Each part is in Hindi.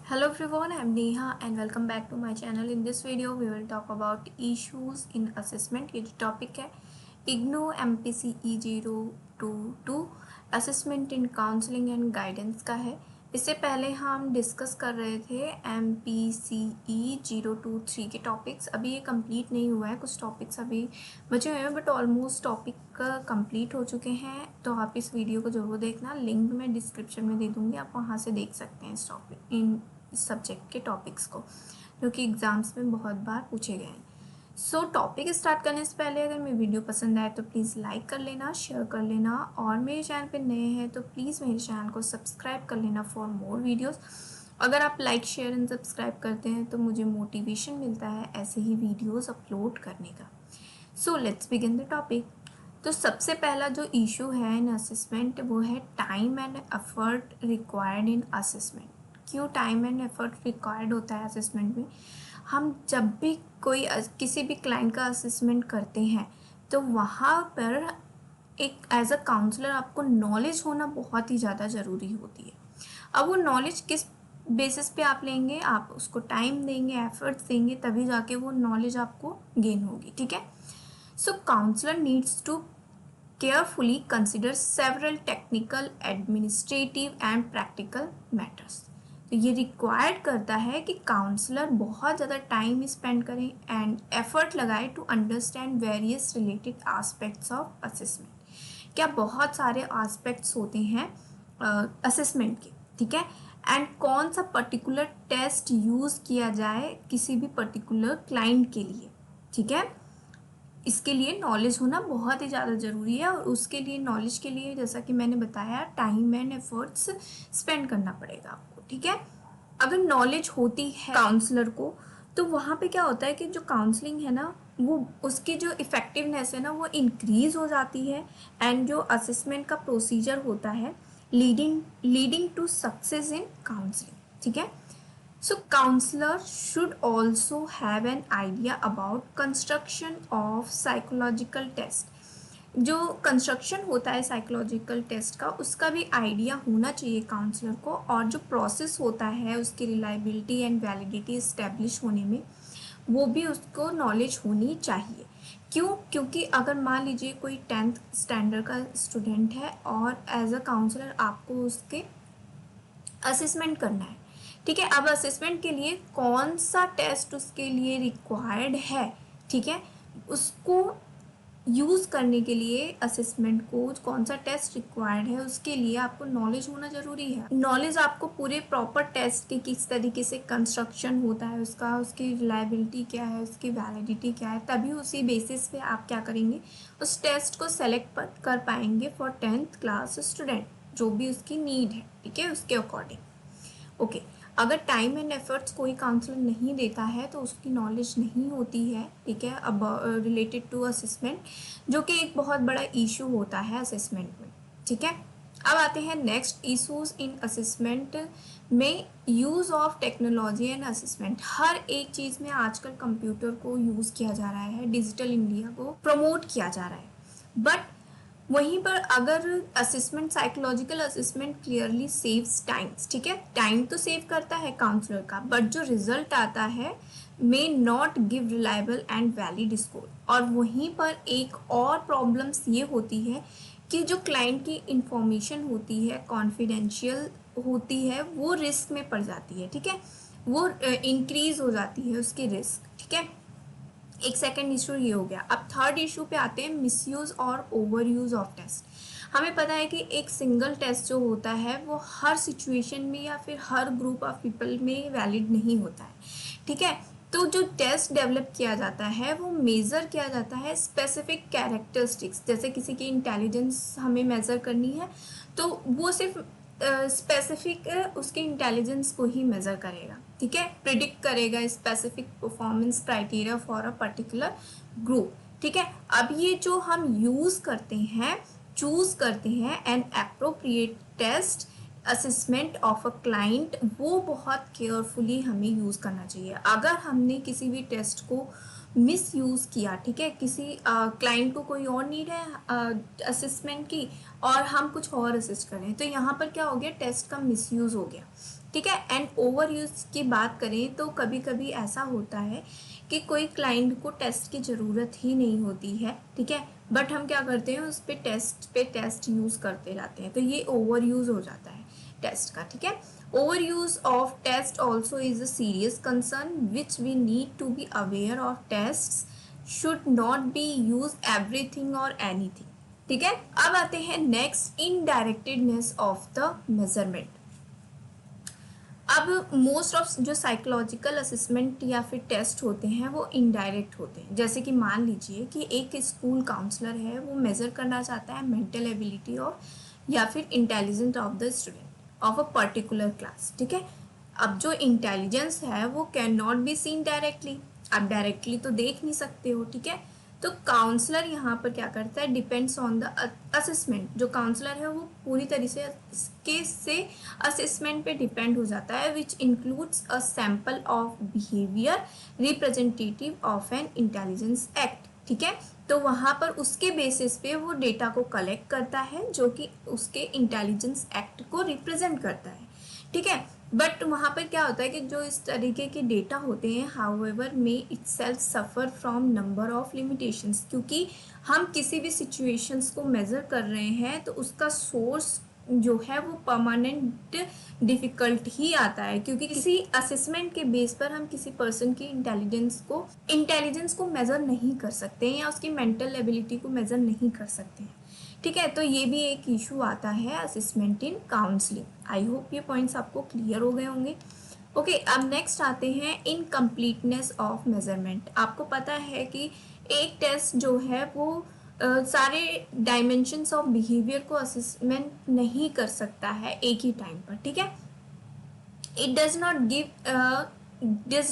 Hello everyone, I'm Neha and welcome back to my channel. In this video, we will talk about issues in assessment. ये जो टॉपिक है IGNOU MPCE 022 assessment in counselling and guidance का है। इससे पहले हम डिस्कस कर रहे थे MPCE 023 के टॉपिक्स। अभी ये कंप्लीट नहीं हुआ है, कुछ टॉपिक्स अभी बचे हुए हैं बट ऑलमोस्ट टॉपिक कंप्लीट हो चुके हैं। तो आप इस वीडियो को ज़रूर देखना, लिंक मैं डिस्क्रिप्शन में दे दूँगी, आप वहाँ से देख सकते हैं इस सब्जेक्ट के टॉपिक्स को, जो कि एग्ज़ाम्स में बहुत बार पूछे गए हैं। सो टॉपिक स्टार्ट करने से पहले अगर मेरी वीडियो पसंद आए तो प्लीज़ लाइक कर लेना, शेयर कर लेना, और मेरे चैनल पे नए हैं तो प्लीज़ मेरे चैनल को सब्सक्राइब कर लेना फॉर मोर वीडियोस। अगर आप लाइक, शेयर एंड सब्सक्राइब करते हैं तो मुझे मोटिवेशन मिलता है ऐसे ही वीडियोस अपलोड करने का। So let's begin the topic. तो सबसे पहला जो इशू है इन असेसमेंट वो है time and effort required in assessment. क्यों टाइम एंड एफर्ट रिक्वायर्ड होता है असेसमेंट में? हम जब भी किसी भी क्लाइंट का असेसमेंट करते हैं तो वहाँ पर एक एज अ काउंसलर आपको नॉलेज होना बहुत ही ज़्यादा ज़रूरी होती है। अब वो नॉलेज किस बेसिस पे आप लेंगे? आप उसको टाइम देंगे, एफर्ट्स देंगे, तभी जाके वो नॉलेज आपको गेन होगी। ठीक है। So counsellor needs to carefully consider several technical, administrative and practical matters। तो ये रिक्वायर्ड करता है कि काउंसलर बहुत ज़्यादा टाइम स्पेंड करें एंड एफर्ट लगाए to understand various related aspects of assessment. क्या बहुत सारे आस्पेक्ट्स होते हैं असेसमेंट के, ठीक है, एंड कौन सा पर्टिकुलर टेस्ट यूज़ किया जाए किसी भी पर्टिकुलर क्लाइंट के लिए, ठीक है। इसके लिए नॉलेज होना बहुत ही ज़्यादा ज़रूरी है, और उसके लिए नॉलेज के लिए जैसा कि मैंने बताया टाइम एंड एफर्ट्स स्पेंड करना पड़ेगा आपको, ठीक है। अगर नॉलेज होती है काउंसलर को तो वहाँ पे क्या होता है कि जो काउंसलिंग है ना, वो उसकी जो इफ़ेक्टिवनेस है ना वो इंक्रीज़ हो जाती है, एंड जो असेसमेंट का प्रोसीजर होता है leading to success in counselling, ठीक है। So counselor should also have an idea about construction of psychological test। जो कंस्ट्रक्शन होता है साइकोलॉजिकल टेस्ट का, उसका भी आइडिया होना चाहिए काउंसलर को, और जो प्रोसेस होता है उसकी रिलायबिलिटी एंड वैलिडिटी इस्टेब्लिश होने में वो भी उसको नॉलेज होनी चाहिए। क्यों? क्योंकि अगर मान लीजिए कोई 10th स्टैंडर्ड का स्टूडेंट है और एज अ काउंसलर आपको उसके असेसमेंट करना है, ठीक है। अब असेसमेंट के लिए कौन सा टेस्ट उसके लिए रिक्वायर्ड है, ठीक है, उसको यूज़ करने के लिए असेसमेंट को कौन सा टेस्ट रिक्वायर्ड है उसके लिए आपको नॉलेज होना ज़रूरी है। नॉलेज आपको पूरे प्रॉपर टेस्ट के किस तरीके से कंस्ट्रक्शन होता है उसका, उसकी रिलायबिलिटी क्या है, उसकी वैलिडिटी क्या है, तभी उसी बेसिस पे आप क्या करेंगे, उस टेस्ट को सेलेक्ट कर पाएंगे फॉर 10th क्लास स्टूडेंट, जो भी उसकी नीड है, ठीक है, उसके अकॉर्डिंग। ओके। अगर टाइम एंड एफर्ट्स कोई काउंसलर नहीं देता है तो उसकी नॉलेज नहीं होती है, ठीक है, अब रिलेटेड टू असेसमेंट, जो कि एक बहुत बड़ा इशू होता है असेसमेंट में, ठीक है। अब आते हैं नेक्स्ट इशूज इन असेसमेंट में, use of technology and assessment. हर एक चीज़ में आजकल कंप्यूटर को यूज़ किया जा रहा है, डिजिटल इंडिया को प्रमोट किया जा रहा है, बट वहीं पर अगर assessment, psychological assessment clearly saves times, ठीक है, टाइम तो सेव करता है काउंसलर का, बट जो रिजल्ट आता है may not give reliable and valid score. और वहीं पर एक और प्रॉब्लम्स ये होती है कि जो क्लाइंट की इंफॉर्मेशन होती है, कॉन्फिडेंशियल होती है, वो रिस्क में पड़ जाती है, ठीक है, वो इंक्रीज हो जाती है उसकी रिस्क, ठीक है। एक सेकेंड इशू ये हो गया। अब थर्ड इशू पे आते हैं, मिसयूज़ और ओवर यूज़ ऑफ टेस्ट। हमें पता है कि एक सिंगल टेस्ट जो होता है वो हर सिचुएशन में या फिर हर ग्रुप ऑफ पीपल में वैलिड नहीं होता है, ठीक है। तो जो टेस्ट डेवलप किया जाता है वो मेज़र किया जाता है स्पेसिफिक कैरेक्टरिस्टिक्स। जैसे किसी की इंटेलिजेंस हमें मेज़र करनी है तो वो सिर्फ स्पेसिफिक उसके इंटेलिजेंस को ही मेज़र करेगा, ठीक है, प्रिडिक्ट करेगा specific performance criteria for a particular group, ठीक है। अब ये जो हम यूज़ करते हैं, चूज़ करते हैं an appropriate test assessment of a client, वो बहुत केयरफुली हमें यूज़ करना चाहिए। अगर हमने किसी भी टेस्ट को मिस यूज़ किया, ठीक है, किसी क्लाइंट को कोई और नीड है असिस्मेंट की और हम कुछ और असिस्ट करें, तो यहाँ पर क्या हो गया, टेस्ट का मिस यूज़ हो गया, ठीक है। एंड ओवर यूज़ की बात करें तो कभी कभी ऐसा होता है कि कोई क्लाइंट को टेस्ट की ज़रूरत ही नहीं होती है, ठीक है, बट हम क्या करते हैं, उस पे टेस्ट यूज़ करते रहते हैं, तो ये ओवर यूज़ हो जाता है टेस्ट का, ठीक है। Overuse of test also is a serious concern which we need to be aware of test should not be use everything और एनीथिंग, ठीक है। अब आते हैं next, indirectedness of the measurement. अब मोस्ट ऑफ जो साइकोलॉजिकल असेसमेंट या फिर टेस्ट होते हैं वो इनडायरेक्ट होते हैं। जैसे कि मान लीजिए कि एक स्कूल काउंसलर है, वो मेज़र करना चाहता है मेंटल एबिलिटी ऑफ या फिर intelligence of the student of a particular class, ठीक है। अब जो इंटेलिजेंस है वो can not be seen directly, आप डायरेक्टली तो देख नहीं सकते हो, ठीक है। तो काउंसलर यहाँ पर क्या करता है, डिपेंड्स ऑन द असेसमेंट। जो काउंसलर है वो पूरी तरीके से केस से असेसमेंट पे डिपेंड हो जाता है, which includes a sample of behaviour representative of N intelligence act, ठीक है। तो वहाँ पर उसके बेसिस पे वो डेटा को कलेक्ट करता है जो कि उसके इंटेलिजेंस एक्ट को रिप्रेजेंट करता है, ठीक है। बट वहाँ पर क्या होता है कि जो इस तरीके के डेटा होते हैं, however may itself suffer from number of limitations, क्योंकि हम किसी भी सिचुएशंस को मेज़र कर रहे हैं तो उसका सोर्स जो है वो परमानेंट डिफ़िकल्ट ही आता है, क्योंकि किसी असेसमेंट के बेस पर हम किसी पर्सन की इंटेलिजेंस को मेज़र नहीं कर सकते हैं या उसकी मेंटल एबिलिटी को मेज़र नहीं कर सकते हैं, ठीक है। तो ये भी एक इशू आता है assessment in counselling. I hope ये पॉइंट्स आपको क्लियर हो गए होंगे। ओके, अब नेक्स्ट आते हैं इनकम्प्लीटनेस ऑफ मेजरमेंट। आपको पता है कि एक टेस्ट जो है वो सारे डायमेंशंस ऑफ बिहेवियर को असेसमेंट नहीं कर सकता है एक ही टाइम पर, ठीक है। It does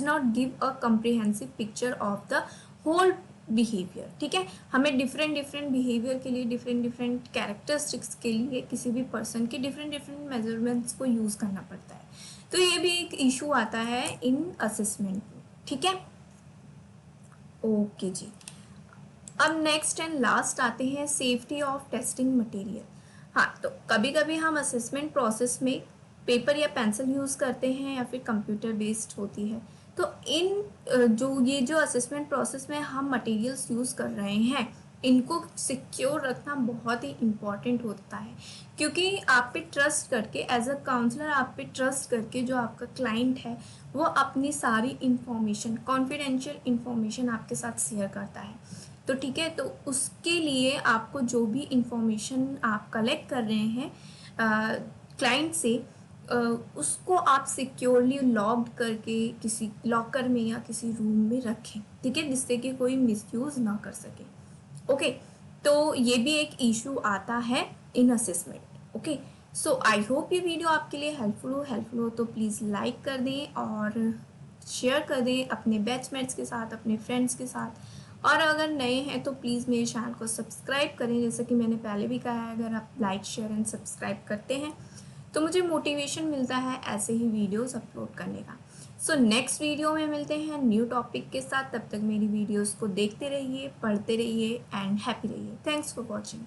not give a comprehensive picture of the whole behaviour, ठीक है। हमें डिफरेंट बिहेवियर के लिए डिफरेंट कैरेक्टरिस्टिक्स के लिए किसी भी पर्सन के डिफरेंट मेजरमेंट्स को यूज़ करना पड़ता है, तो ये भी एक इशू आता है इन असेसमेंट, ठीक है। ओके जी, अब नेक्स्ट एंड लास्ट आते हैं सेफ्टी ऑफ टेस्टिंग मटेरियल। हाँ, तो कभी कभी हम असेसमेंट प्रोसेस में पेपर या पेंसिल यूज़ करते हैं या फिर कंप्यूटर बेस्ड होती है, तो ये जो असेसमेंट प्रोसेस में हम मटेरियल्स यूज़ कर रहे हैं, इनको सिक्योर रखना बहुत ही इम्पॉर्टेंट होता है, क्योंकि आप पे ट्रस्ट करके एज अ काउंसलर आप पे ट्रस्ट करके जो आपका क्लाइंट है वो अपनी सारी इंफॉर्मेशन, कॉन्फिडेंशियल इंफॉर्मेशन आपके साथ शेयर करता है, तो ठीक है। तो उसके लिए आपको जो भी इंफॉर्मेशन आप कलेक्ट कर रहे हैं क्लाइंट से, उसको आप सिक्योरली लॉक्ड करके किसी लॉकर में या किसी रूम में रखें, ठीक है, जिससे कि कोई मिसयूज़ ना कर सके। ओके, तो ये भी एक इशू आता है in assessment. Okay, so I hope ये वीडियो आपके लिए हेल्पफुल हो तो प्लीज़ लाइक कर दें और शेयर कर दें अपने बैचमेट्स के साथ, अपने फ्रेंड्स के साथ, और अगर नए हैं तो प्लीज़ मेरे चैनल को सब्सक्राइब करें। जैसे कि मैंने पहले भी कहा है, अगर आप लाइक शेयर एंड सब्सक्राइब करते हैं तो मुझे मोटिवेशन मिलता है ऐसे ही वीडियोस अपलोड करने का। सो नेक्स्ट वीडियो में मिलते हैं न्यू टॉपिक के साथ। तब तक मेरी वीडियोस को देखते रहिए, पढ़ते रहिए एंड हैप्पी रहिए। Thanks for watching.